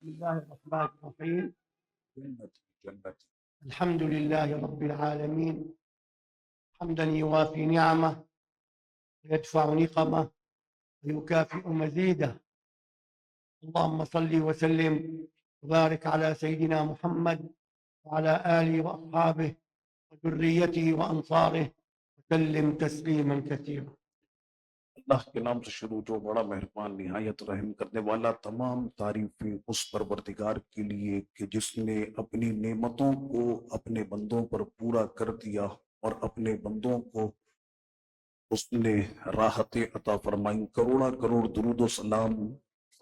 بسم الله الرحمن الرحيم. جنة الحمد لله رب العالمين حمدا يوافي نعمه ويدفع نقمه ويكافئ مزيده. اللهم صل وسلم وبارك على سيدنا محمد وعلى آله وأصحابه وذريته وأنصاره وسلم تسليما كثيرا. अल्लाह के नाम से शुरू जो बड़ा मेहरबान निहायत रहम करने वाला। तमाम तारीफें उस परवरदिगार के लिए कि जिसने अपनी नेमतों को अपने बंदों पर पूरा कर दिया और अपने बंदों को उसने राहत अता फरमाई। करोड़ा करोड़ दुरूद सलाम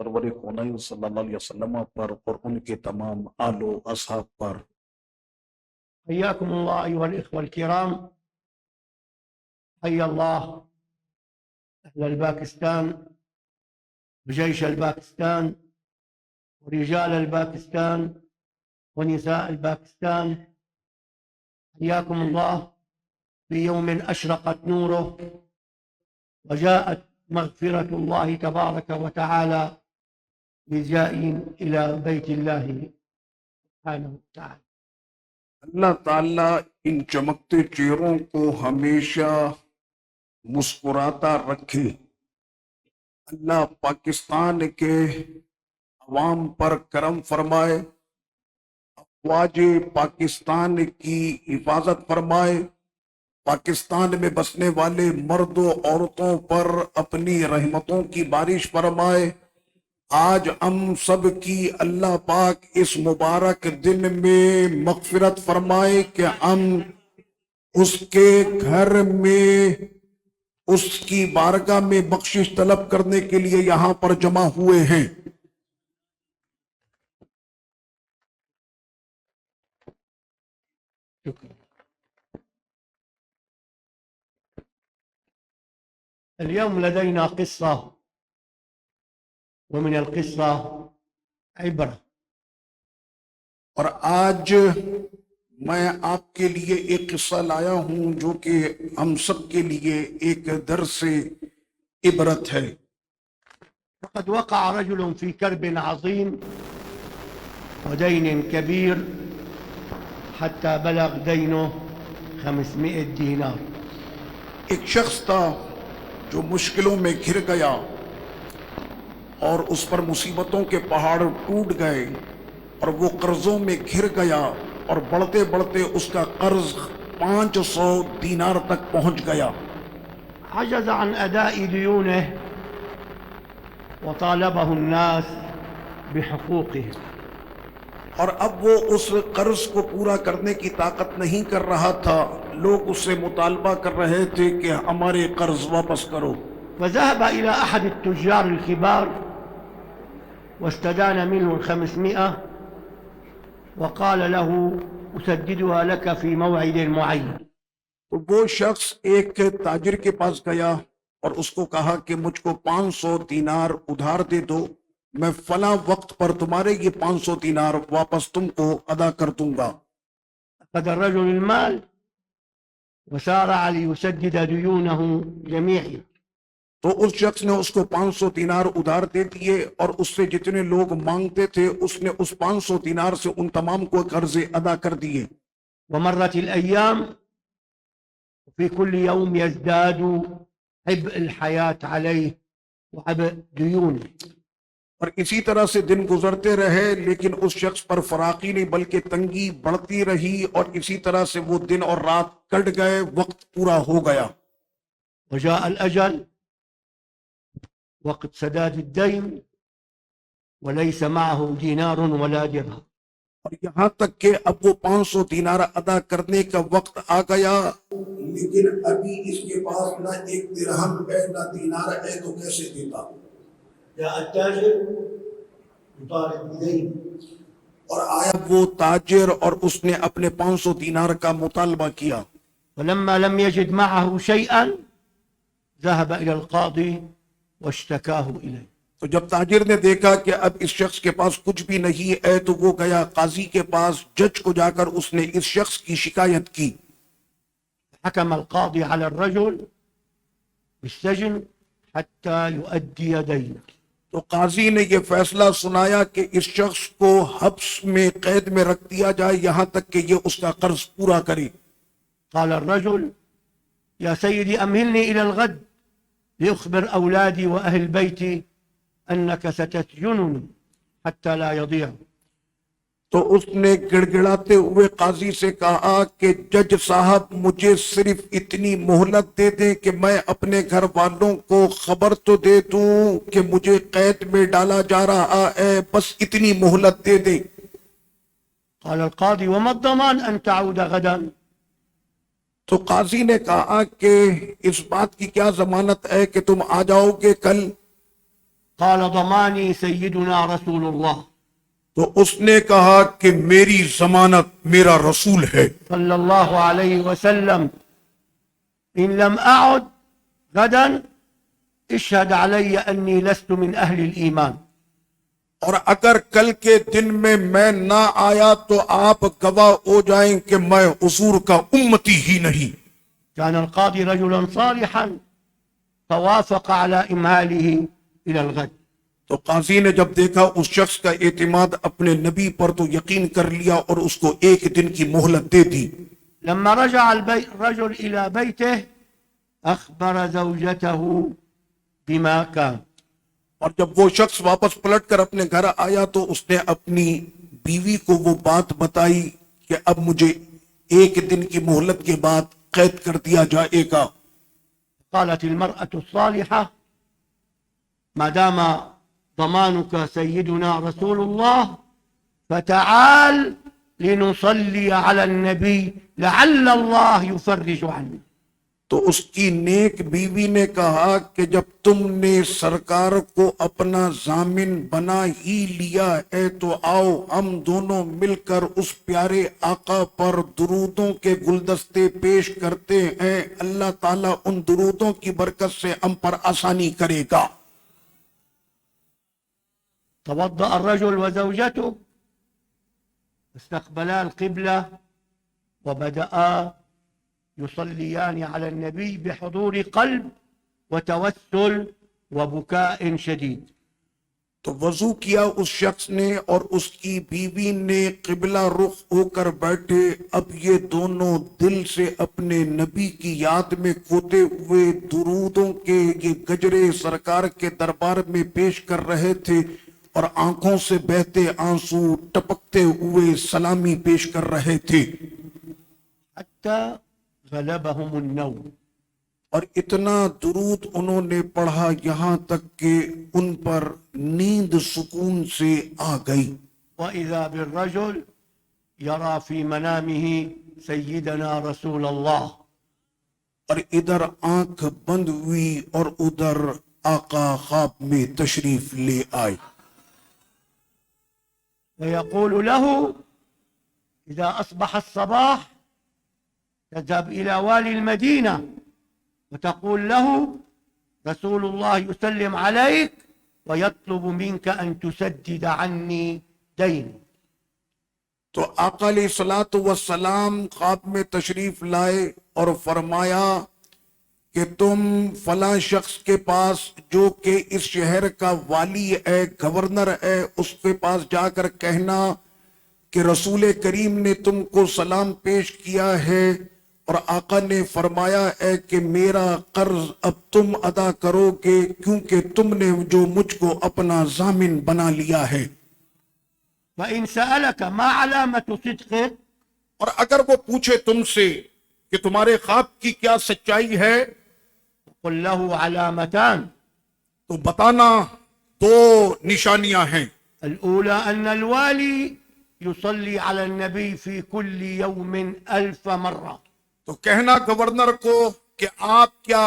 सरवर कौनैन सल्लल्लाहु अलैहि वसल्लम पर और उनके तमाम आलो असहाब पर। حياكم الله أيها الإخوة الكرام. حيا الله أهل الباكستان وجيش الباكستان ورجال الباكستان ونساء الباكستان. حياكم الله في يوم أشرقت نوره وجاءت مغفرة الله تبارك وتعالى بجائين إلى بيت الله سبحانه وتعالى. अल्लाह ताला इन चमकते चेहरों को हमेशा मुस्कुराता रखे। अल्लाह पाकिस्तान के अवाम पर करम फरमाए, अफवाज पाकिस्तान की हिफाजत फरमाए, पाकिस्तान में बसने वाले मर्दों औरतों पर अपनी रहमतों की बारिश फरमाए। आज हम सब की अल्लाह पाक इस मुबारक दिन में मगफिरत फरमाए कि हम उसके घर में उसकी बारगाह में बख्शिश तलब करने के लिए यहां पर जमा हुए हैं। اليوم لدينا قصة ومن القصة عبرة. और आज मैं आपके लिए एक किस्सा लाया हूं जो कि हम सब के लिए एक दर्स इबरत है। فقد وقع رجل في كرب عظيم ودين كبير حتى بلغ دينه 500 دينار. एक शख्स था जो मुश्किलों में घिर गया और उस पर मुसीबतों के पहाड़ टूट गए और वो कर्जों में घिर गया और बढ़ते बढ़ते उसका कर्ज 500 दीनार तक पहुंच गया। عجز عن أداء ديونه وطالبه الناس بحقوقهم. और अब वो उस कर्ज को पूरा करने की ताकत नहीं कर रहा था। लोग उससे मुतालबा कर रहे थे कि हमारे कर्ज वापस करो। فذهب إلى أحد التجار الكبار واستدان منه 500 وقال له أسددها لك في موعد معين. तो वो शख्स एक ताजिर के पास गया और उसको कहा कि मुझको 500 दीनार उधार दे दो, मैं फला वक्त पर तुम्हारे ये 500 दीनार वापस तुमको अदा कर दूंगा। أخذ الرجل المال وسارع ليسدد ديونه جميعا. तो उस शख्स ने उसको 500 दीनार उधार दे दिए और उससे जितने लोग मांगते थे उसने उस 500 दीनार से उन तमाम को कर्जे अदा कर दिए। ومرت الأيام وفي كل يوم يزداد عبء الحياة عليه وعبء ديونه. और इसी तरह से दिन गुजरते रहे लेकिन उस शख्स पर फराकी नहीं बल्कि तंगी बढ़ती रही और इसी तरह से वो दिन और रात कट गए, वक्त पूरा हो गया। وجاء الأجل وقت سداد الدين وليس معه دينار ولا درهم. और यहाँ तक कि अब वो 500 दीनार अदा करने का वक्त आ गया लेकिन अभी इसके पास ना एक दिरहम है ना दीनार है, तो कैसे देता। جاء التاجر يطالب بدين. और आया वो ताजिर और उसने अपने 500 दीनार का मुतालबा किया। فلما لم يجد معه شيئا ذهب إلى القاضي واشتكاه إليه. तो जब ताजिर ने देखा कि अब इस शख्स के पास कुछ भी नहीं है तो वो गया काजी के पास, जज को जाकर उसने इस शख्स की शिकायत की। حكم القاضي على الرجل بالسجن حتى يؤدي دينه. तो काजी ने यह फैसला सुनाया कि इस शख्स को हब्स में कैद में रख दिया जाए यहां तक कि यह उसका कर्ज पूरा करे। قال الرجل يا سيدي أمهلني إلى الغد لأخبر أولادي وأهل بيتي أنك ستسجنني حتى لا يضيع। तो उसने गिड़गिड़ाते हुए काजी से कहा कि जज साहब मुझे सिर्फ इतनी मोहलत दे दें कि मैं अपने घर वालों को खबर तो दे दूं कि मुझे कैद में डाला जा रहा है, बस इतनी मोहलत दे दे। قال القاضي وما الضمان أن تعود غدا؟ तो काजी ने कहा कि इस बात की क्या जमानत है कि तुम आ जाओगे कल। قال ضماني سيدنا رسول الله तो उसने कहा कि मेरी जमानत मेरा रसूल है صلى الله عليه وسلم إن لم أعد غدا اشهد علي أني لست من أهل الإيمان। और अगर कल के दिन में मैं ना आया तो आप गवाह हो जाएं कि मैं हुजूर का उम्मती ही नहीं। كان القاضي رجلا صالحا فوافق على إمهاله إلى الغد। तो काजी ने जब देखा उस शख्स का एतमाद अपने नबी पर तो यकीन कर लिया और उसको एक दिन की मोहलत दे दी। لما رجع الرجل إلى بيته أخبر زوجته بما كان। और जब वो शख्स वापस पलट कर अपने घर आया तो उसने अपनी बीवी को वो बात बताई कि अब मुझे एक दिन की मोहलत के बाद कैद कर दिया जाएगा। قالت المرأة الصالحة ما دام ضمانك سيدنا رسول الله فتعال لنصلي على النبي لعل الله يفرج عني। तो उसकी नेक बीवी ने कहा कि जब तुमने सरकार को अपना जामिन बना ही लिया है तो आओ हम दोनों मिलकर उस प्यारे आका पर दुरूदों के गुलदस्ते पेश करते हैं, अल्लाह ताला उन दुरूदों की बरकत से हम पर आसानी करेगा। توضأ الرجل وزوجته استقبلا القبلة وبدأ يصليان على النبي بحضور قلب وتوسل وبكاء شديد। तो वजू किया उस शख्स ने और उसकी बीवी ने किबला रुख होकर बैठे। अब ये दोनों दिल से अपने नबी की याद में खोते हुए दुरूदों के ये गजरे सरकार के दरबार में पेश कर रहे थे और आंखों से बहते आंसू टपकते हुए सलामी पेश कर रहे थे। حتى غلبهم النوم। और इतना दुरूद उन्होंने पढ़ा यहां तक कि उन पर नींद सुकून से आ गई। وإذا بالرجل يرى في منامه سيدنا رسول الله। और इधर आंख बंद हुई और उधर आका ख्वाब में तशरीफ ले आए। ويقول له إذا أصبح الصباح تذهب إلى والي المدينة وتقول له رسول الله يسلم عليك ويطلب منك أن تسدد عني دين। तो आका अलैहिस्सलातु वस्सलाम ख्वाब में तशरीफ लाए और फरमाया कि तुम फला शख्स के पास जो कि इस शहर का वाली है, गवर्नर है, उसके पास जाकर कहना कि रसूल करीम ने तुमको सलाम पेश किया है और आका ने फरमाया है कि मेरा कर्ज अब तुम अदा करोगे क्योंकि तुमने जो मुझको अपना जामिन बना लिया है। فإن سألك ما علامة صدقك और अगर वो पूछे तुमसे कि तुम्हारे ख्वाब की क्या सच्चाई है قل له علامتان। तो बताना दो निशानियां हैं। الأولى أن الوالي يصلي على النبي في كل يوم 1000 مرة। तो कहना गवर्नर को कि आप क्या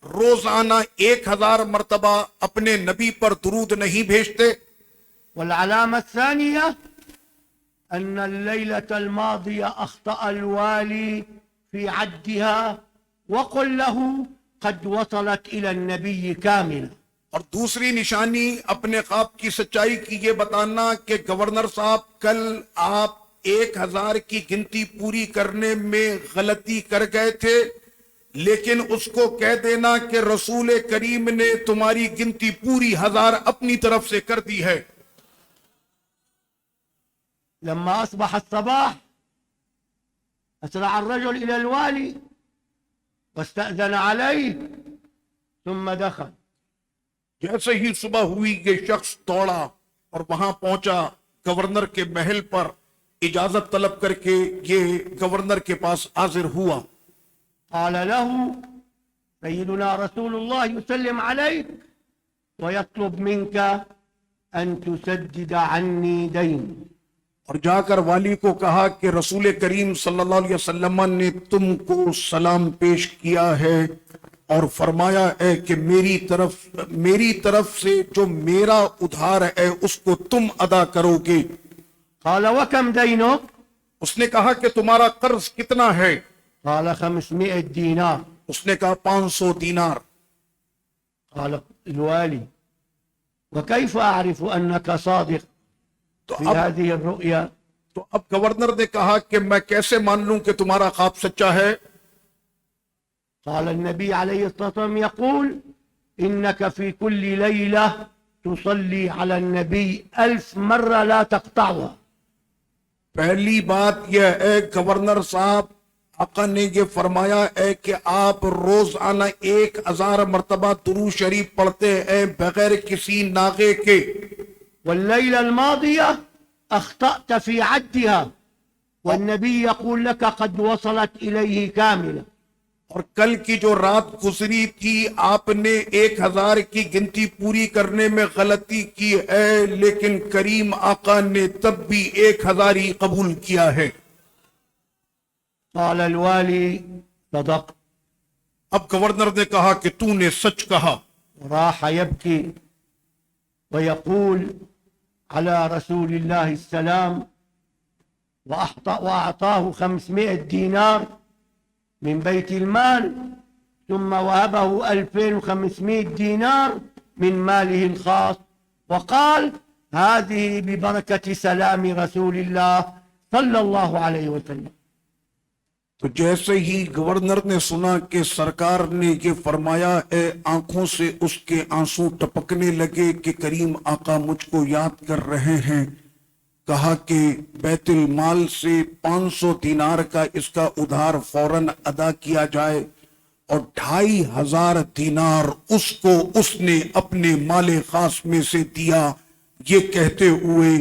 रोजाना 1000 मर्तबा अपने नबी पर दुरूद नहीं भेजते। والعلامة الثانية أن الليلة الماضية أخطأ الوالي في عدها وقل له قد وصلت إلى النبي كاملة। और दूसरी निशानी अपने ख्वाब की सच्चाई की ये बताना कि गवर्नर साहब कल आप 1000 की गिनती पूरी करने में गलती कर गए थे लेकिन उसको कह देना कि रसूल करीम ने तुम्हारी गिनती पूरी 1000 अपनी तरफ से कर दी है। لما أصبح الصباح أسرع الرجل إلى الوالي واستأذن عليه ثم دخل। जैसे ही सुबह हुई ये शख्स दौड़ा और वहां पहुंचा गवर्नर के महल पर, इजाजत तलब करके ये गवर्नर के पास हाजिर हुआ। قال له سيدنا رسول الله يسلم عليك ويطلب منك أن تسدد عني دين। और जाकर वाली को कहा कि रसूल करीम सल्लल्लाहु अलैहि वसल्लम ने तुमको सलाम पेश किया है और फरमाया है कि मेरी तरफ से जो मेरा उधार है उसको तुम अदा करोगे। قال وكم دينك؟ उसने कहा कि तुम्हारा कर्ज कितना है? قال 500 دينار। उसने कहा 500 दीनार। قال الوالي وكيف أعرف أنك صادق तो في هذه الرؤيا؟ अब गवर्नर ने कहा कि मैं कैसे मान लूं कि तुम्हारा ख्वाब सच्चा है? قال النبي عليه الصلاة والسلام يقول إنك في كل ليلة تصلي على النبي 1000 مرة لا तक़ताअ। पहली बात यह है गवर्नर साहब, आका ने ये फरमाया है कि आप रोजाना 1000 मरतबा दुरूद शरीफ पढ़ते हैं बगैर किसी नागे के। والليلة الماضية أخطأت في عدها والنبي يقول لك قد وصلت إليه كاملة। और कल की जो रात गुजरी थी आपने 1000 की गिनती पूरी करने में गलती की है, लेकिन करीम आका ने तब भी 1000 ही कबूल किया है। قال الوالي صدق। अब गवर्नर ने कहा कि तूने सच कहा। راح يبكي ويقول على رسول الله السلام وأعطاه 500 دينار من بيت المال ثم وهبه 2500 دينار من ماله الخاص وقال هذه ببركة سلام رسول الله صلى الله عليه وسلم। तो जैसे ही गवर्नर ने सुना कि सरकार ने ये फरमाया है, आंखों से उसके आंसू टपकने लगे कि करीम आका मुझको याद कर रहे हैं। कहा कि बैतुल माल से 500 दीनार का इसका उधार फौरन अदा किया जाए और 2500 दीनार उसको उसने अपने माले खास में से दिया, ये कहते हुए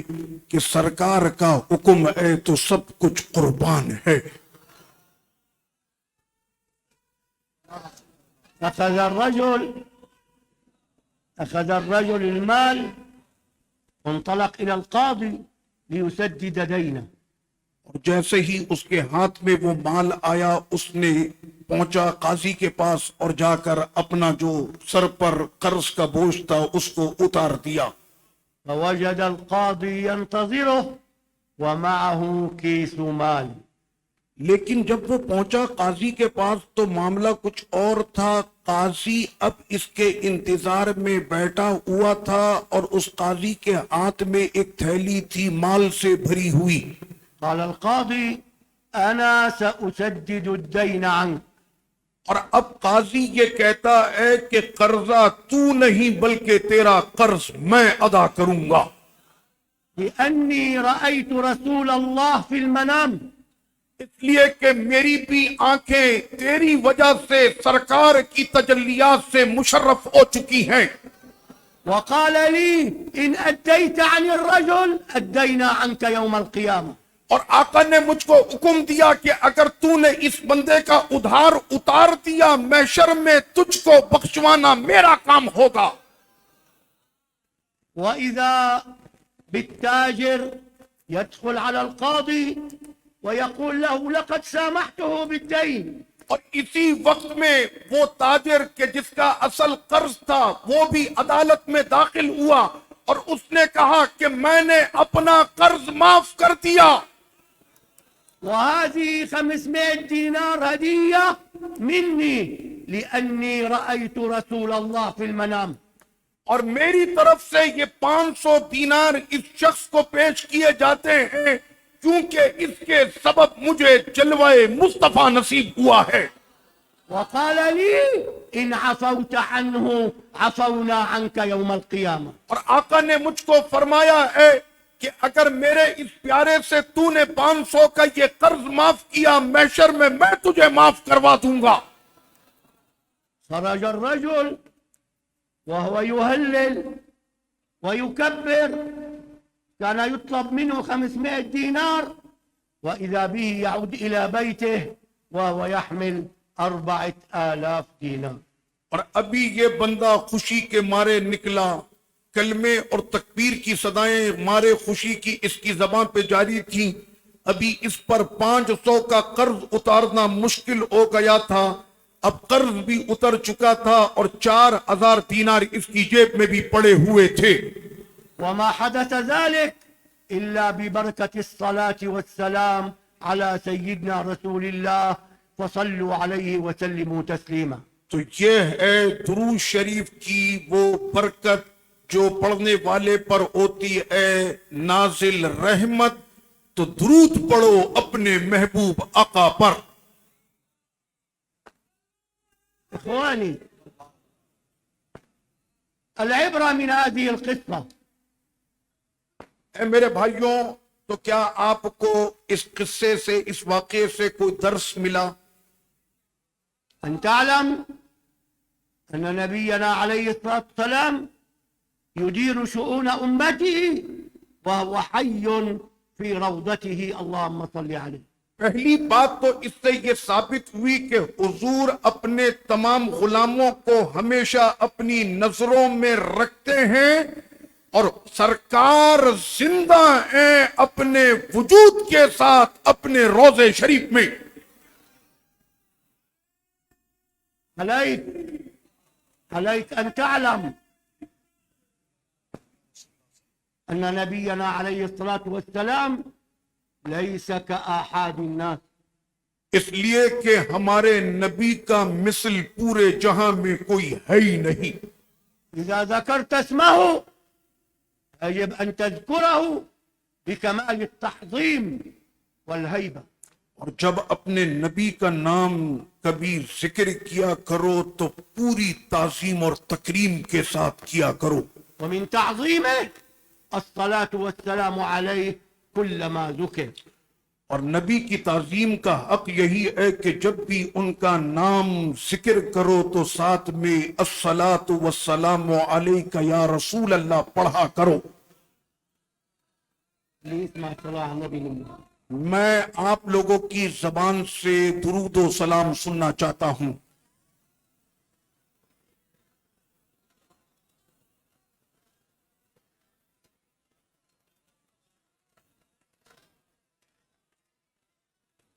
कि सरकार का हुक्म है तो सब कुछ कुर्बान है। أخذ الرجل المال وانطلق إلى القاضي लियुसद्दिद दीना। और जैसे ही उसके हाथ में वो माल आया उसने पहुंचा काजी के पास और जाकर अपना जो सर पर कर्ज का बोझ था उसको उतार दिया। فوجد القاضي ينتظره ومعه كيس مال। लेकिन जब वो पहुंचा काजी के पास तो मामला कुछ और था। काजी अब इसके इंतजार में बैठा हुआ था और उस काजी के हाथ में एक थैली थी माल से भरी हुई। قال القاضي أنا سأسدد الدين عنك। और अब काजी ये कहता है कि कर्जा तू नहीं बल्कि तेरा कर्ज मैं अदा करूंगा। لأني رأيت रसूल अल्लाह في المنام। इसलिए कि मेरी भी आंखें तेरी वजह से सरकार की तजल्लियात से मुशर्रफ हो चुकी हैं। وقال لي إن أديت عن الرجل أدينا عنك يوم القيامة। और आका ने मुझको हुक्म दिया कि अगर तूने इस बंदे का उधार उतार दिया महशर में तुझको बख्शवाना मेरा काम होगा। وإذا بالتاجر يدخل على القاضي ويقول له لقد سامحته بالدين। और इसी वक्त में वो ताजिर के जिसका असल कर्ज था वो भी अदालत में दाखिल हुआ और उसने कहा कि मैंने अपना कर्ज माफ कर दिया। وهذه 500 دينار هدية مني لأني رأيت رسول الله في المنام। और मेरी तरफ से ये 500 दीनार इस शख्स को पेश किए जाते हैं क्योंकि इसके सबब मुझे जलवाए मुस्तफा नसीब हुआ है। वक़ाल ली इन अफ़ौत अन्हु अफ़ौना अन्का यौमल क़ियामा। और आका ने मुझको फरमाया है कि अगर मेरे इस प्यारे से तूने 500 का ये कर्ज माफ किया, मैशर में मैं तुझे माफ करवा दूंगा। खरज अर्रजुल वहुव युहल्लिल वयुकब्बिर कान युतलब मिन्हु 500 दीनार वइज़ा बिही यऊद इला बैतिह वहुव यहमिल 4000 दीनार। और अभी ये बंदा खुशी के मारे निकला, कलमे और तकबीर की सदाएं मारे खुशी की इसकी जबान पे जारी थी। अभी इस पर 500 का कर्ज उतारना मुश्किल हो गया था। अब कर्ज भी उतर चुका था और 4000 दीनार इसकी जेब में भी पड़े हुए थे। वमा हदस ज़ालिक इल्ला बिबरकति स्सलाति वस्सलाम अला सय्यिदना रसूलिल्लाह फसल्लु अलैहि वसल्लिमू तस्लीमा। तो ये है दुरूद शरीफ की वो बरकत जो पढ़ने वाले पर होती है नाजिल रहमत। तो दुरूद पढ़ो अपने महबूब आका पर। इख्वानी अल-इब्रा मिन हाज़िहिल क़िस्सा। ए मेरे भाइयों, तो क्या आपको इस किस्से से, इस वाक़े से कोई दर्स मिला? अन तअलम अन्न नबियना अलैहिस्सलातु वस्सलाम युदीरु शुऊन उम्मतिही वहुव हय्युन फी रौदतिही अल्लाहुम्मा सल्लि अलैहि। पहली बात तो इससे ये साबित हुई कि हुजूर अपने तमाम गुलामों को हमेशा अपनी नजरों में रखते हैं और सरकार जिंदा है अपने वजूद के साथ अपने रोजे शरीफ में। अलैक अन तअलम अन्न नबियना अलैहिस्सलातु वस्सलाम लैसा कअहादिन नास। इसलिए कि हमारे नबी का मिसल पूरे जहां में कोई है ही नहीं। इज़ा ज़करत इस्महु यजिब अन तज़कुरहु बिकमाल अत-तअज़ीम वल हैबा। और जब अपने नबी का नाम कभी जिक्र किया करो तो पूरी ताजीम और तकरीम के साथ किया करो। वमिन तअज़ीमिही अस्सलातु वस्सलामु अलैहि कुल्लमा ज़ुकिर। और नबी की ताजीम का हक यही है कि जब भी उनका नाम जिक्र करो तो साथ में अस्सलातु वस्सलामु अलैका या रसूल अल्लाह पढ़ा करो। मैं आप लोगों की जबान से दुरूद सलाम सुनना चाहता हूं।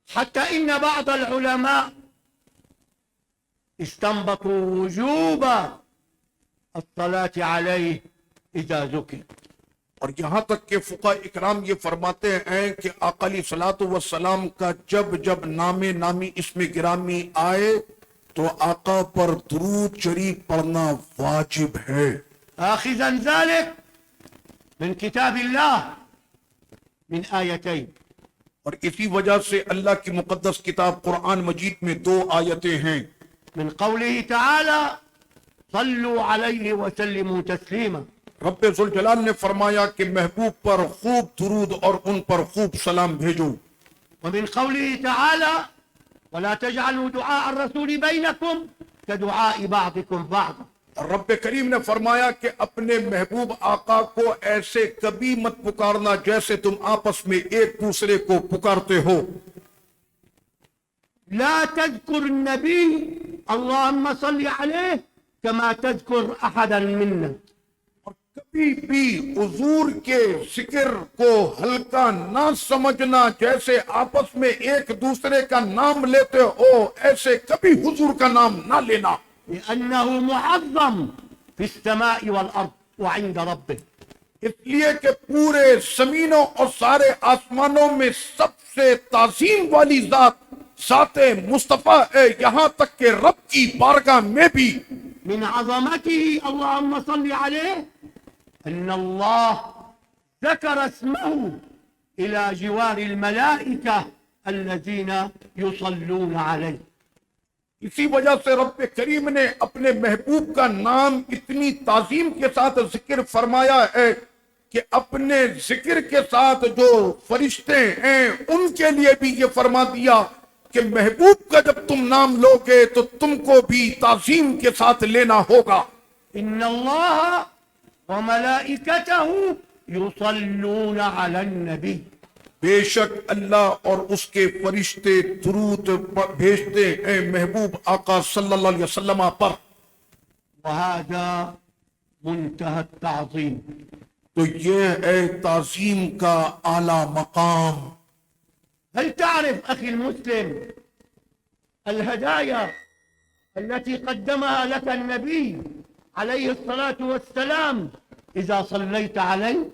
हत्ता इन्न बअद उलमा इस्तंबतू वुजूब अस्सलात अलैहि इज़ा ज़ुकिर। और यहां तक के फुका इकराम ये फरमाते हैं कि आका अलैहिस्सलातु वस्सलाम का जब जब नामे नामी इसमें गिरामी आए तो आका पर दुरूद शरीफ पढ़ना वाजिब है। आखिज़न ज़ालिक मिन किताबिल्लाह मिन आयतैन। और इसी वजह से अल्लाह की मुकद्दस किताब कुरान मजीद में 2 आयतें हैं। मिन क़ौलिही तआला सल्लु अलैहि वसल्लिमू तस्लीमा। रब्बे जुल जलाल ने फरमाया कि महबूब पर खूब दुरूद और उन पर खूब सलाम भेजो। वमिन क़ौलिही तआला वला तजअलू दुआ अर्रसूल बैनकुम कदुआइ बअदिकुम बअद। और रब्बे करीम ने फरमाया कि अपने महबूब आका को ऐसे कभी मत पुकारना जैसे तुम आपस में एक दूसरे को पुकारते हो। ला तज़कुर नबी अल्लाहुम्मा सल्लि अलैहि कमा तज़कुर अहदन मिन्ना। और कभी भी हुजूर के जिक्र को हल्का ना समझना, जैसे आपस में एक दूसरे का नाम लेते हो ऐसे कभी हुजूर का नाम ना लेना। लिअन्नहु मुअज़्ज़म फिस्समाइ वल अर्द व इंद रब्बिह। इसलिए कि पूरे जमीनों और सारे आसमानों में सबसे ताज़ीम वाली जात ज़ाते मुस्तफा है, यहां तक के रब की बारगाह में भी। मिन अज़मतिही अल्लाहुम्मा सल्लि अलैहि अन्नल्लाह ज़करा इस्महु इला जिवारिल मलाइका अल्लज़ीना युसल्लूना अलैहि। इसी वजह से रब्बे करीम ने अपने महबूब का नाम इतनी ताजीम के साथ जिक्र फरमाया है कि अपने जिक्र के साथ जो फरिश्ते हैं उनके लिए भी ये फरमा दिया कि महबूब का जब तुम नाम लोगे तो तुमको भी ताजीम के साथ लेना होगा। इन्नल्लाह व मलाइकतहु युसल्लूना अलन नबी, बेशक अल्लाह और उसके फरिश्ते दुरूद भेजते हैं महबूब आका सल्लल्लाहु अलैहि वसल्लम पर। वहादा मुंतहा ताज़ीम, तो ये है ताजीम का आला मकाम। هل تعرف أخي المسلم الهدايا التي قدمها لك النبي عليه الصلاة والسلام إذا صليت عليه؟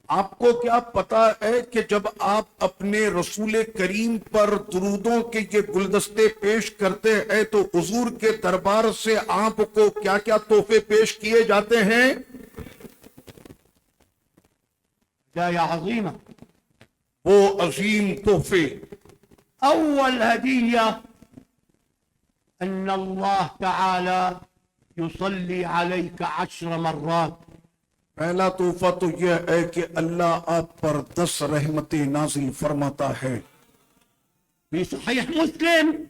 आपको क्या पता है कि जब आप अपने रसूल करीम पर दुरूदों के ये गुलदस्ते पेश करते हैं तो हुजूर के दरबार से आपको क्या क्या तोहफे पेश किए जाते हैं? هدايا عظيمة। वो अजीम तोहफे। أول هدية أن الله تعالى يصلي عليك 10 مرات। पहला तोहफा तो यह है कि अल्लाह आप पर 10 रहमतें नाजिल फरमाता है। في صحيح مسلم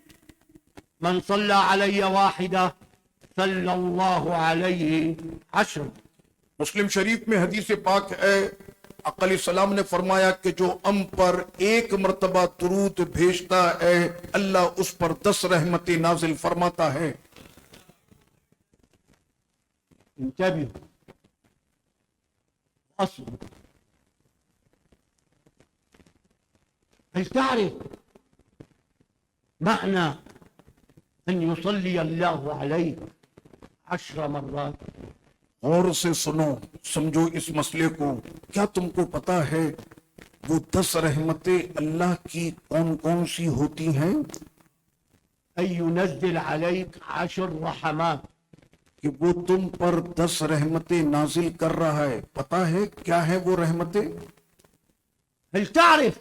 من صلى علي واحدة صلى الله عليه 10। मुस्लिम शरीफ में हदीस पाक है, अक़ल सलाम ने फरमाया कि जो हम पर एक मर्तबा दुरूद भेजता है अल्लाह उस पर 10 रहमतें नाजिल फरमाता है। انتبهوا أصلا، هل تعرف معنى أن يصلي الله عليك 10 مرات؟ और से सुनो, समझो इस मसले को। क्या तुमको पता है वो 10 रहमतें अल्लाह की कौन कौन सी होती हैं? أن ينزل عليك 10 رحمات، कि वो तुम पर 10 रहमतें नाजिल कर रहा है। पता है क्या है वो रहमतें? هل تعرف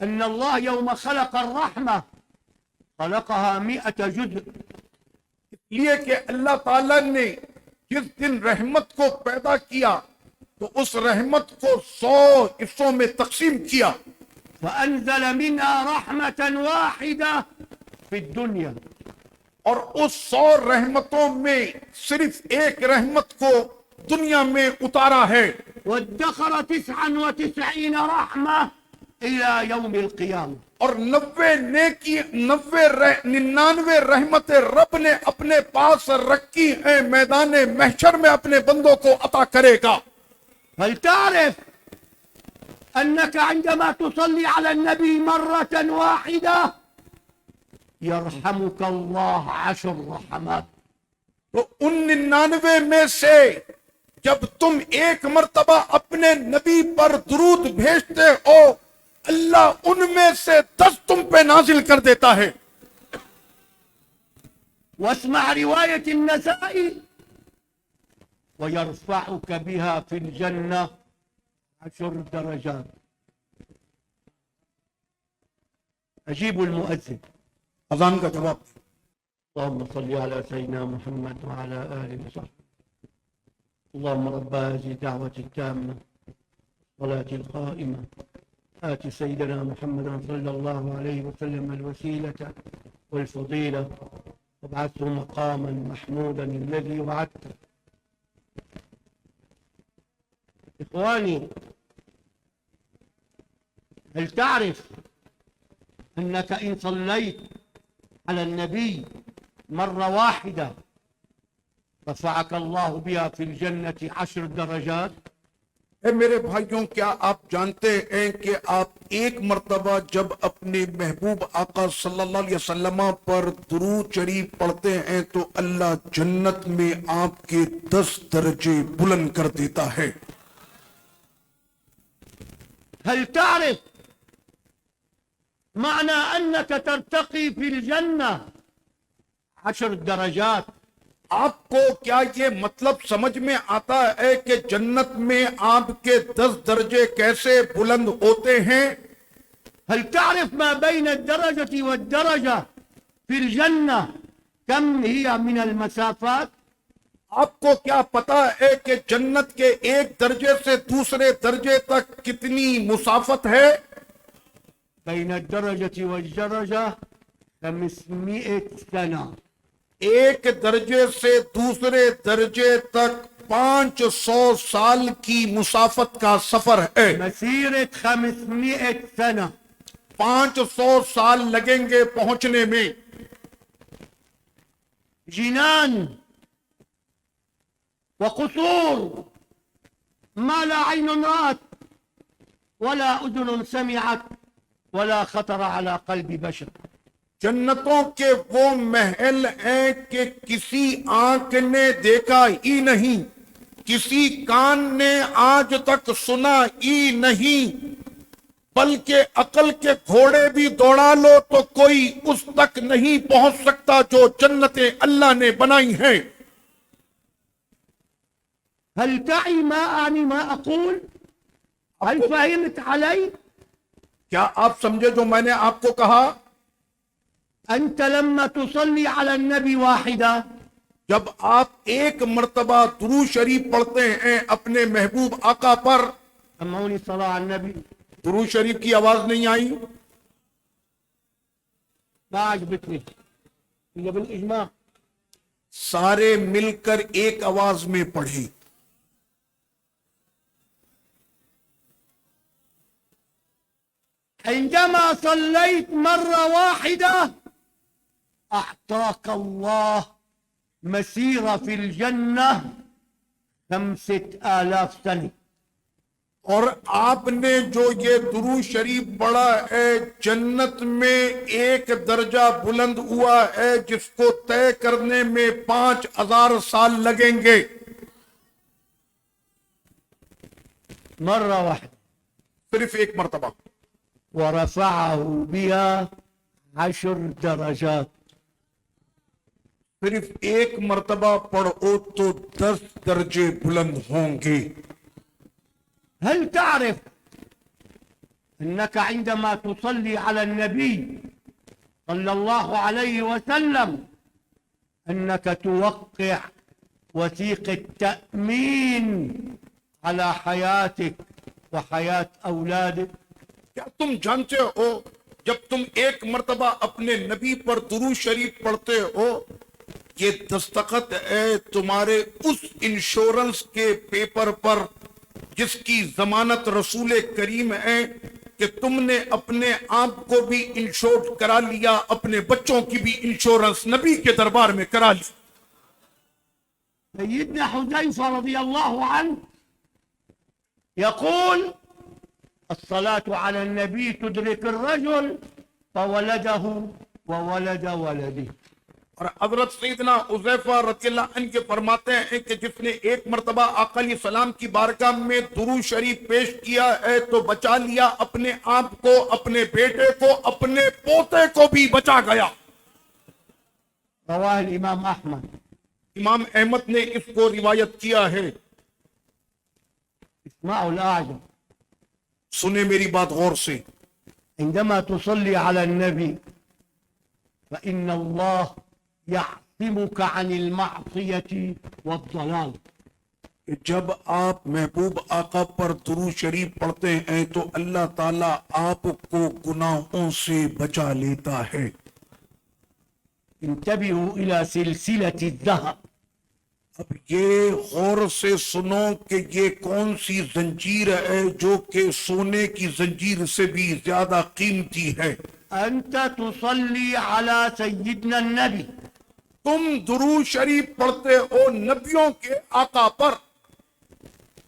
أن الله يوم خلق الرحمة خلقها 100 جزء؟ इसलिए कि अल्लाह ताला ने जिस दिन रहमत को पैदा किया तो उस रहमत को 100 हिस्सों में तकसीम किया। فأنزل منها رحمة واحدة في الدنيا، और उस 100 रहमतों में सिर्फ एक रहमत को दुनिया में उतारा है। وادخر 99 رحمة إلى يوم القيامة، और 99 रहमतें रब ने अपने पास रखी है, मैदान महशर में अपने बंदों को अता करेगा। هل تعرف أنك عندما تصلي على النبي مرة واحدة يرحمك الله 10 رحمات؟ तो उन 99 में से जब तुम एक मर्तबा अपने नबी पर दुरूद भेजते हो अल्लाह उनमें से 10 तुम पे नाजिल कर देता है। واسمع رواية النسائي ويرفعك بها في الجنة 10 درجات. أجيب المؤذن. अजान का जवाब। اللهم صل على سيدنا محمد وعلى آله وصحبه. اللهم رب هذه الدعوة التامة والصلاة القائمة آت سيدنا محمد صلى الله عليه وسلم الوسيلة والفضيلة وابعثه مقاما محمودا الذي وعدته. إخواني، هل تعرف أنك إن صليت على النبي مرة واحدة رفعك الله بها في الجنة 10 درجات؟ मेरे भाइयों, क्या आप जानते हैं कि आप एक मर्तबा जब अपने महबूब आका सल्लल्लाहु अलैहि वसल्लम पर दुरूद शरीफ पढ़ते हैं तो अल्लाह जन्नत में आपके 10 दर्जे बुलंद कर देता है। هل تعرف معنى أنك ترتقي في الجنة 10 درجات؟ आपको क्या ये मतलब समझ में आता है कि जन्नत में आपके 10 दर्जे कैसे बुलंद होते हैं? هل تعرف ما بين الدرجة والدرجة फिल जन्नह कम हिया मिनल मसाफात। आपको क्या पता है कि जन्नत के एक दर्जे से दूसरे दर्जे तक कितनी मुसाफत है? बैन दरजती व दरजा 500 सना। एक दर्जे से दूसरे दर्जे तक 500 साल की मुसाफत का सफर है। मसीरत 500 सना। 500 साल लगेंगे पहुंचने में। जिनान व कुसूर मा ला ऐन रात वला उजुन समिअत वला खतर अला क़ल्बि बशर। जन्नतों के वो महल हैं कि किसी आंख ने देखा ही नहीं, किसी कान ने आज तक सुना ही नहीं, बल्कि अकल के घोड़े भी दौड़ा लो तो कोई उस तक नहीं पहुंच सकता जो जन्नतें अल्लाह ने बनाई हैं। हल ताई मा आनी मा अकूल? हल फहिमत अलई? क्या आप समझे जो मैंने आपको कहा? अंत लम्मा तुसल्ली अला नबी वाहिदा, जब आप एक मर्तबा दुरूद शरीफ पढ़ते हैं अपने महबूब आका पर। अमौनी सल्लल्लाहु अलैहि नबी। दुरूद शरीफ की आवाज नहीं आई? बाज बितनी बिल इजमा। सारे मिलकर एक आवाज में पढ़े। عندما صليت مرة واحدة أعطاك الله مسيرة في الجنة 5000 سنة। और आपने जो ये दुरूद शरीफ पढ़ा है, जन्नत में एक दर्जा बुलंद हुआ है जिसको तय करने में 5000 साल लगेंगे। مرة واحدة। सिर्फ एक मर्तबा। ورفعه بها 10 درجات। सिर्फ एक मर्तबा पढ़ो तो 10 दर्जे बुलंद होंगे। هل تعرف أنك عندما تصلي على النبي صلى الله عليه وسلم أنك توقع وثيقة تأمين على حياتك وحياة أولادك؟ क्या तुम जानते हो जब तुम एक मर्तबा अपने नबी पर दुरूद शरीफ पढ़ते हो, ये दस्तखत है तुम्हारे उस इंश्योरेंस के पेपर पर जिसकी जमानत रसूल करीम है कि तुमने अपने आप को भी इंश्योर करा लिया, अपने बच्चों की भी इंश्योरेंस नबी के दरबार में करा ली। سيدنا حذيفة رضي الله عنه يقول الصلاة على النبي تدرك الرجل فولده وولد ولده। और हजरत सैयदना उज़ैफा रज़ियल्लाहु अन्हु के फरमाते हैं कि जिसने एक मर्तबा आका अलैहिस्सलाम की बारगाह में दुरूद शरीफ पेश किया है तो बचा लिया अपने आप को, अपने बेटे को, अपने पोते को भी बचा गया। रवाह इमाम अहमद। इमाम अहमद ने इसको रिवायत किया है। इस्माउल आजम। सुने मेरी बात गौर से। عندما تصلي على النبي فإن الله يعصمك عن المعصية والضلال। जब आप महबूब आका पर दुरूद शरीफ पढ़ते हैं तो अल्लाह ताला आपको गुनाहों से बचा लेता है। انتبهوا إلى سلسلة الذهب। अब ये गौर से सुनो कि ये कौन सी जंजीर है जो कि सोने की जंजीर से भी ज्यादा कीमती है। أنت تصلي على سيدنا النبي। तुम दुरूद शरीफ पढ़ते हो नबियों के आका पर।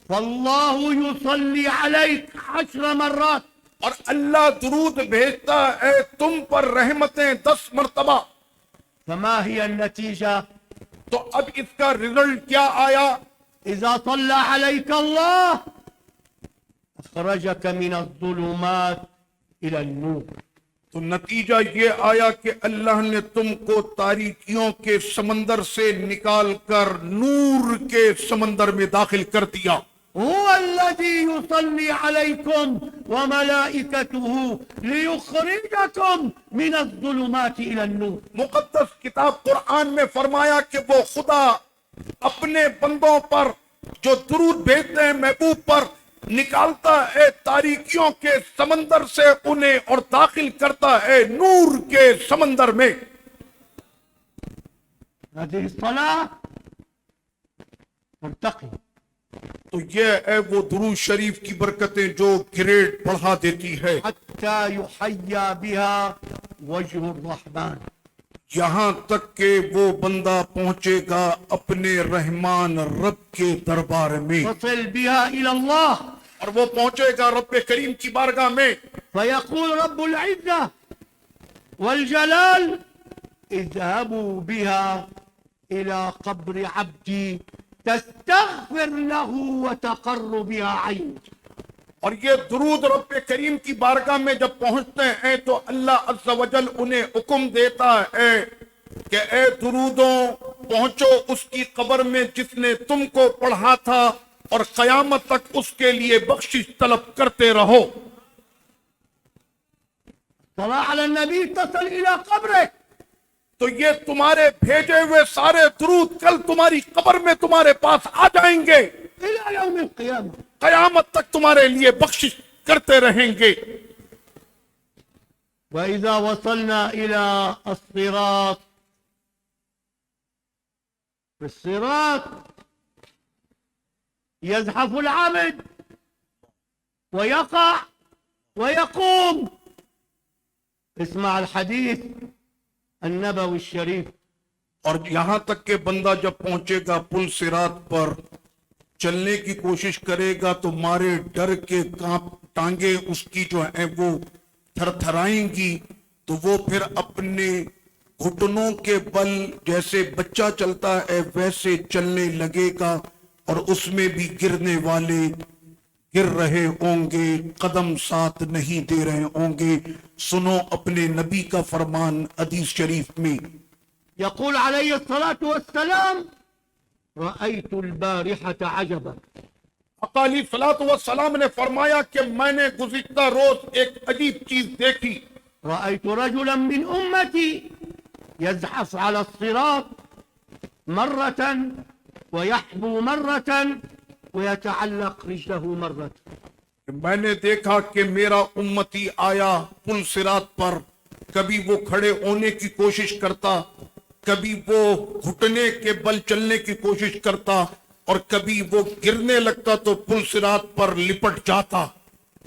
فالله يصلي عليك 10 مرات। और अल्लाह दुरूद भेजता है तुम पर रहमतें 10 मर्तबा। فما هي النتيجة؟ तो अब इसका रिजल्ट क्या आया? إذا صلى عليك الله أخرجك من الظلمات إلى النور। तो नतीजा ये आया कि अल्लाह ने तुमको तारीकियों के समंदर से निकालकर नूर के समंदर में दाखिल कर दिया। هو الذي يصلي عليكم وملائكته ليخرجكم من الظلمات إلى النور. मुकद्दस किताब कुरान में फरमाया कि वो खुदा अपने बंदों पर जो दुरूद भेजते हैं महबूब पर निकालता है तारीकियों के समंदर से उन्हें और दाखिल करता है नूर के समंदर में. هذه الصلاة ترتقي तो ये है वो दुरूद शरीफ की बरकतें जो ग्रेड बढ़ा देती है حتى يحيى بها وجه الرحمن. यहां तक के वो बंदा पहुंचेगा अपने रहमान रब के दरबार में تصل بها إلى الله और वो पहुंचेगा रब करीम की बारगाह में. فيقول رب العزة والجلال اذهبوا بها إلى قبر عبدي تستغفر له وتقر بها عين. और ये दुरूद रब करीम की बारगाह में जब पहुंचते हैं तो अल्लाह अज़्ज़ा वजल उन्हें हुक्म देता है कि ए दुरूदों पहुंचो उसकी कब्र में जिसने तुमको पढ़ा था और कयामत तक उसके लिए बख्शिश तलब करते रहो. صلاة على النبي تصل إلى قبرك. तो ये तुम्हारे भेजे हुए सारे दुरूद कल तुम्हारी कब्र में तुम्हारे पास आ जाएंगे, إلى يوم القيامة. कयामत तक तुम्हारे लिए बख्शिश करते रहेंगे. وإذا وصلنا إلى الصراط في الصراط يزحف العبد ويقع ويقوم. اسمع الحديث النبوي الشريف. और यहां तक के बंदा जब पहुंचेगा पुल सिरात पर चलने की कोशिश करेगा तो मारे डर के कांप टांगे उसकी जो है वो थरथराएंगी, तो वो फिर अपने घुटनों के बल जैसे बच्चा चलता है वैसे चलने लगेगा और उसमें भी गिरने वाले गिर रहे होंगे, कदम साथ नहीं दे रहे होंगे. सुनो अपने नबी का फरमान हदीस शरीफ में. يقول عليه الصلاة والسلام رأيت البارحة عجبا. अकाली सलात व सलाम ने फरमाया कि मैंने गुज़िश्ता रोज एक अजीब चीज देखी. رأيت رجلا من أمتي يزحف على الصراط مرة ويحبو مرة ويتعلق رجله مرة. मैंने देखा कि मेरा उम्मती आया पुल सिरात पर, कभी वो खड़े होने की कोशिश करता, कभी वो घुटने के बल चलने की कोशिश करता और कभी वो गिरने लगता तो पुल सिरात पर लिपट जाता.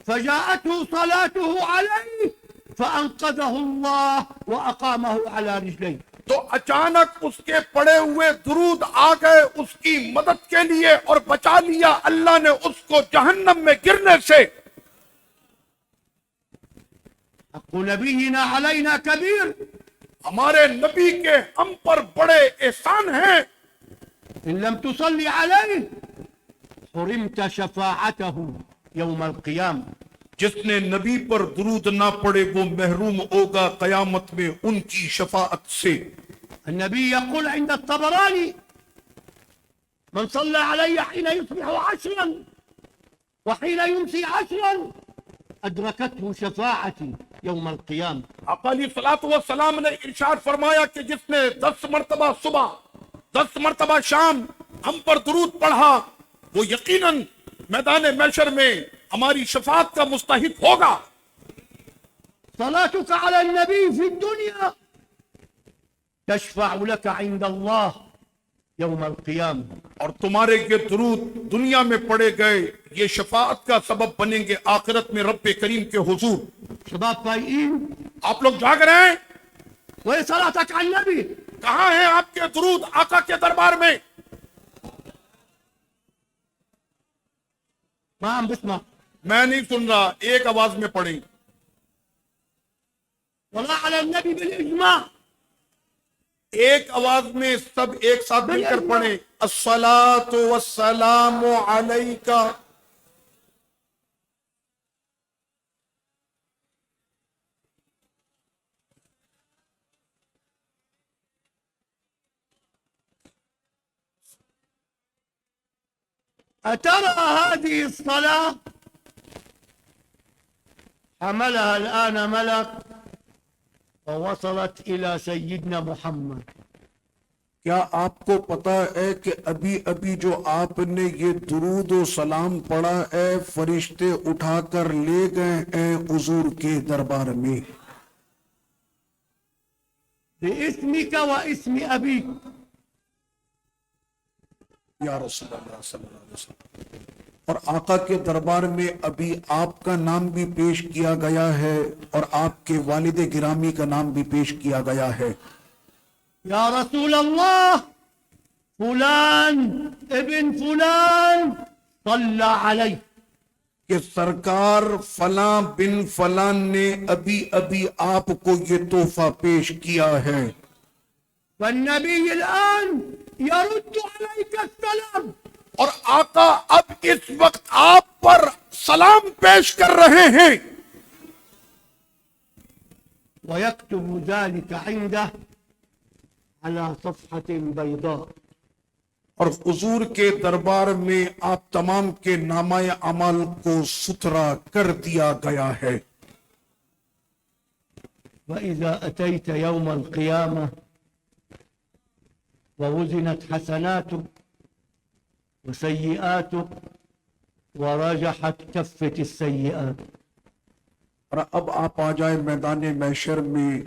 فجاءته صلاته عليه فأنقذه الله وأقامه على رجليه. तो अचानक उसके पड़े हुए दुरूद आ गए उसकी मदद के लिए और बचा लिया अल्लाह ने उसको जहन्नम में गिरने से. حق نبينا علينا كبير. हमारे नबी के हम पर बड़े एहसान हैं. إن لم تصلي عليه حرمت شفاعته يوم القيامة. जिसने नबी पर दुरूद ना पड़े वो महरूम होगा कयामत में उनकी शफाअत से. النبي يقول عند الطبراني من صلى علي حين يصبح 10 وحين يمسي 10 أدركته شفاعتي يوم القيامة. अकाली सलात व सलाम ने इरशाद फरमाया कि जिसने 10 मरतबा सुबह 10 मरतबा शाम हम पर दुरूद पढ़ा वो यकीनन मैदान महशर में हमारी शफाअत का मुस्तहिक होगा. صلاتك على النبي في الدنيا تشفع لك عند الله يوم القيامة. और तुम्हारे ये दुरूद दुनिया में पढ़े गए ये शफाअत का सबब बनेंगे आखिरत में रब करीम के हुजूर. شباب فايقين आप लोग जाग रहे हैं? وين صلاتك على النبي؟ कहां है आपके दुरूद आका के दरबार में? ما عم بسمع. मैं नहीं सुन रहा, एक आवाज में पढ़ें. صلاة على النبي بالإجماع. एक आवाज में सब एक साथ मिलकर पढ़ें. अस्सलातु वस्सलामु अलैका. أترى هذه الصلاة حملها الآن ملك ووصلت إلى سيدنا محمد. क्या आपको पता है कि अभी अभी जो आपने ये दुरूद और सलाम पढ़ा है, फरिश्ते उठाकर ले गए हैं हुजूर के दरबार में। باسمك واسم أبيك. या रसूलल्लाह सल्लल्लाहु अलैहि वसल्लम। और आका के दरबार में अभी आपका नाम भी पेश किया गया है और आपके वालिद गिरामी का नाम भी पेश किया गया है। या रसूल अल्लाह, फुलान इब्न फुलान सल्ला अलैहि, कि सरकार फला बिन फलान ने अभी अभी आपको ये तोहफा पेश किया है। वन्नबी अल-आन यरुद्दु अलैका सलाम, और आका अब इस वक्त आप पर सलाम पेश कर रहे हैं। वयक्तुबु ज़ालिका इंदह अला सफ़हतिन बैदा, और हुजूर के दरबार में आप तमाम के नामाए अमल को सुथरा कर दिया गया है। वइज़ा अतैत यौमल क़ियामह ववुज़िनत हसनातुक वसय्यिआतुक वरजहत कफ़्फ़त अस्सय्यिआत। और अब आप आ जाए मैदान महशर में,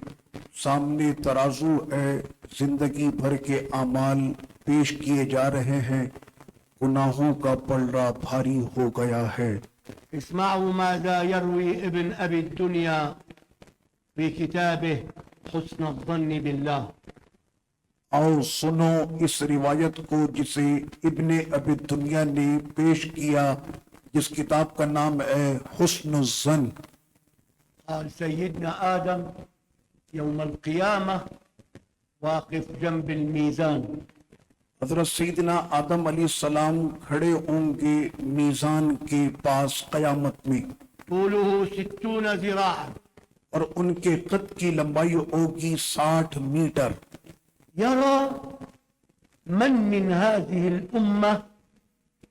सामने तराजू है, जिंदगी भर के अमाल पेश किए जा रहे हैं, गुनाहों का पलड़ा भारी हो गया है। इस्माउ माज़ा यरवी इब्न अबी दुनिया फी किताबिह हुस्न ज़न्नि बिल्लाह। आओ सुनो इस रिवायत को जिसे इब्ने अबी दुनिया ने पेश किया, जिस किताब का नाम है हुस्न ज़न। قال سيدنا آدم يوم القيامة واقف جنب الميزان، हजरत सईदना आदम अलैहिस्सलाम खड़े होंगे मीजान के पास कयामत में, طوله 60 ذراعا، और उनके कद की लंबाई होगी 60 मीटर। يرى من هذه الأمة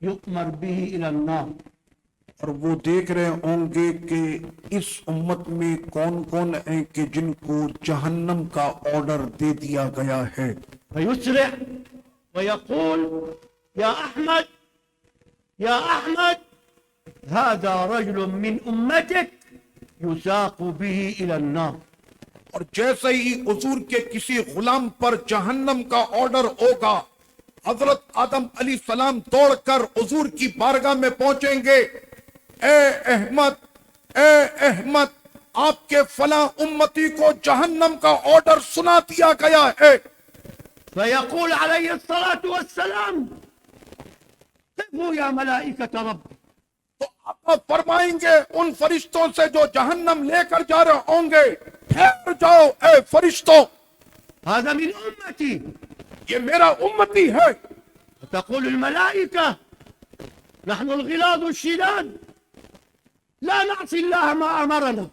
يؤمر به إلى النار، और वो देख रहे होंगे कि इस उम्मत में कौन कौन है कि जिनको जहन्नम का ऑर्डर दे दिया गया है। فيسرع ويقول يا أحمد يا أحمد هذا رجل من أمتك يساق به إلى النار। और जैसे ही हुजूर के किसी गुलाम पर जहन्नम का ऑर्डर होगा, हजरत आदम अलैहिस्सलाम दौड़कर हुजूर की बारगाह में पहुंचेंगे। ए अहमद, आपके फला उम्मती को जहन्नम का ऑर्डर सुना दिया गया है। فيقول عليه الصلاة والسلام قفوا يا ملائكة رب، तो आप फरमाएंगे उन फरिश्तों से जो जहन्नम लेकर जा रहे होंगे, ठहर जाओ ए फरिश्तों, هذا من أمتي। ये मेरा उम्मती है। تقول الملائكة نحن الغلاظ الشداد لا نعصي الله ما أمرنا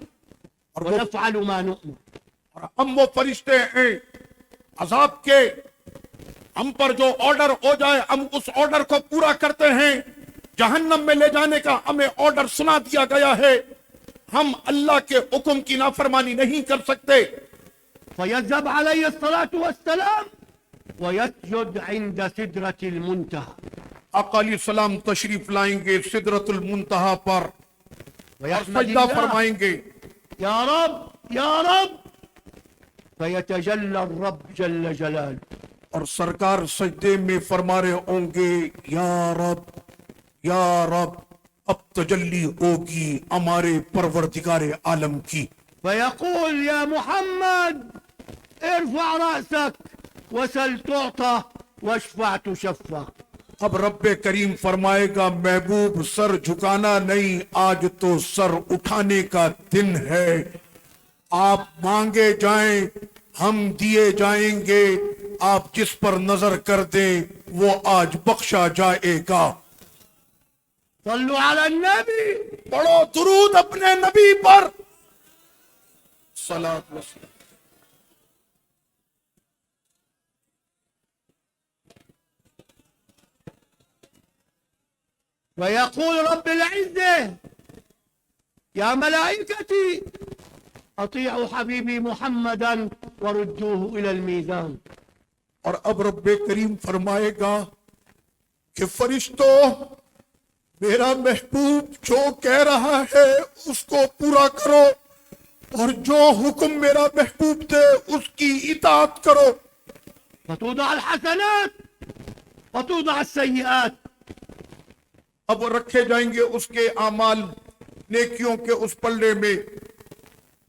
ونفعل ما نؤمر। और हम वो फरिश्ते हैं अजाब के, हम पर जो ऑर्डर हो जाए हम उस ऑर्डर को पूरा करते हैं। जहन्नम में ले जाने का हमें ऑर्डर सुना दिया गया है, हम अल्लाह के हुक्म की नाफरमानी नहीं कर सकते। فيذهب عليه الصلاة والسلام ويسجد عند सिदरत المنतहा, आका अलैहिस्सलाम तशरीफ लाएंगे सिदरतुल मुंतहा पर और ويحمد सजदा الله फरमाएंगे। يا रब या रब, فيتجلى الرب जल जलाल, और सरकार सजदे में फरमा रहे होंगे या रब, अब तजल्ली होगी हमारे परवरदिगार आलम की। فيقول يا محمد ارفع رأسك وسل تعطى واشفع تشفع। अब रब्बे करीम फरमाएगा महबूब सर झुकाना नहीं, आज तो सर उठाने का दिन है। आप मांगे जाएं हम दिए जाएंगे, आप जिस पर नजर कर दें वो आज बख्शा जाएगा। सल्लु अला नबी, पढ़ो दुरूद अपने नबी पर सलात वसलाम। ويقول رب العزة يا ملائكتي أطيعوا حبيبي محمدا وردوه إلى الميزان. और अब रब्बे करीम फरमाएगा कि फरिश्तों, मेरा महबूब जो कह रहा है उसको पूरा करो और जो हुक्म मेरा महबूब दे उसकी इताअत करो। فتوضع الحسنات وتوضع السيئات. अब रखे जाएंगे उसके आमाल नेकियों के उस पल्ले में,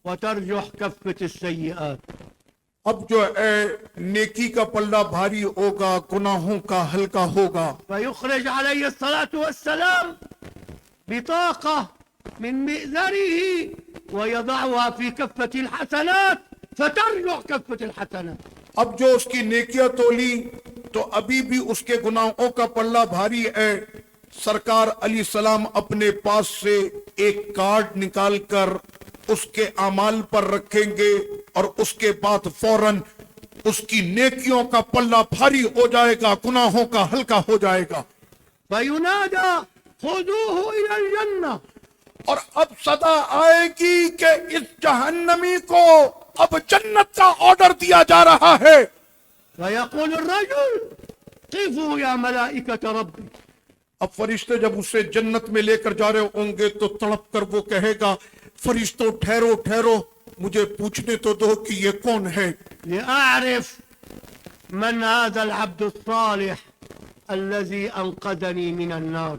وترجح كفة السيئات. अब जो है नेकी का पल्ला भारी होगा, गुनाहों का हल्का होगा। فيخرج عليه الصلاة والسلام بطاقة من مئزره ويضعها في كفة الحسنات فترجح كفة الحسنات. अब जो उसकी नेकियां तोली तो अभी भी उसके गुनाहों का पल्ला भारी है। सरकार अली सलाम अपने पास से एक कार्ड निकालकर उसके अमाल पर रखेंगे और उसके बाद फौरन उसकी नेकियों का पल्ला भारी हो जाएगा, गुनाहों का हल्का हो जाएगा। فينادى خذوه إلى الجنة. और अब सदा आएगी कि इस जहन्नमी को अब जन्नत का ऑर्डर दिया जा रहा है। فيقول الرجل قفوا يا ملائكة रब्बी. अब फरिश्ते जब उसे जन्नत में लेकर जा रहे होंगे तो तड़प कर वो कहेगा, फरिश्तों ठहरो ठहरो, मुझे पूछने तो दो कि ये कौन है। لأعرف من هذا العبد الصالح الذي أنقذني من النار.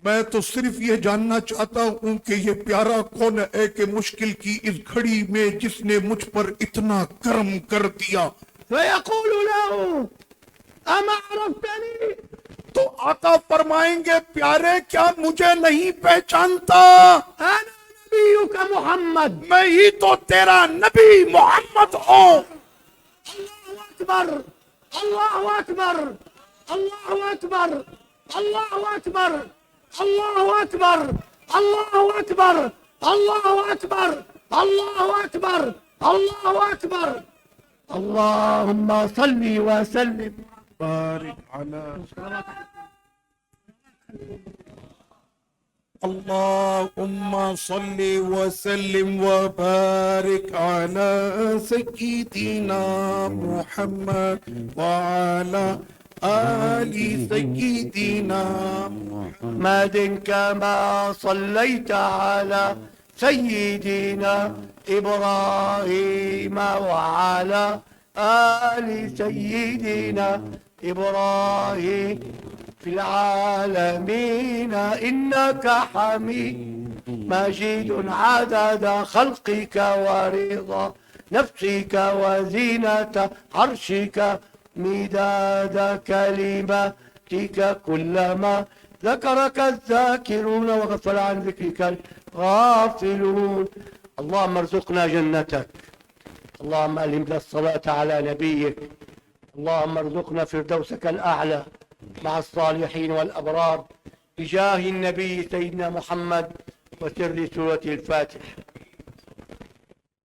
मैं तो सिर्फ ये जानना चाहता हूं कि ये प्यारा कौन है कि मुश्किल की इस घड़ी में जिसने मुझ पर इतना कर्म कर दिया। فيقول له أما عرفتني. तो आका फरमाएंगे, प्यारे क्या मुझे नहीं पहचानता? أنا نبيك محمد. मैं ही तो तेरा नबी मोहम्मद हूँ। الله أكبر الله أكبر الله أكبر الله أكبر الله أكبر الله أكبر الله أكبر الله أكبر الله أكبر. اللهم صل وسلم بارك على اللهم صل وسلم وبارك على سيدنا محمد وعلى آل سيدنا محمد كما صليت على سيدنا إبراهيم وعلى آل سيدنا إبراهيم في العالمين إنك حميد مجيد عدد خلقك ورضا نفسك وزينة عرشك مداد كلماتك كلما ذكرك الذاكرون وغفل عن ذكرك الغافلون. اللهم ارزقنا جنتك. اللهم ألهمنا الصلاة على نبيك. اللهم ارزقنا فردوسك الأعلى مع الصالحين والأبرار بجاه النبي سيدنا محمد وسر سورة الفاتحة.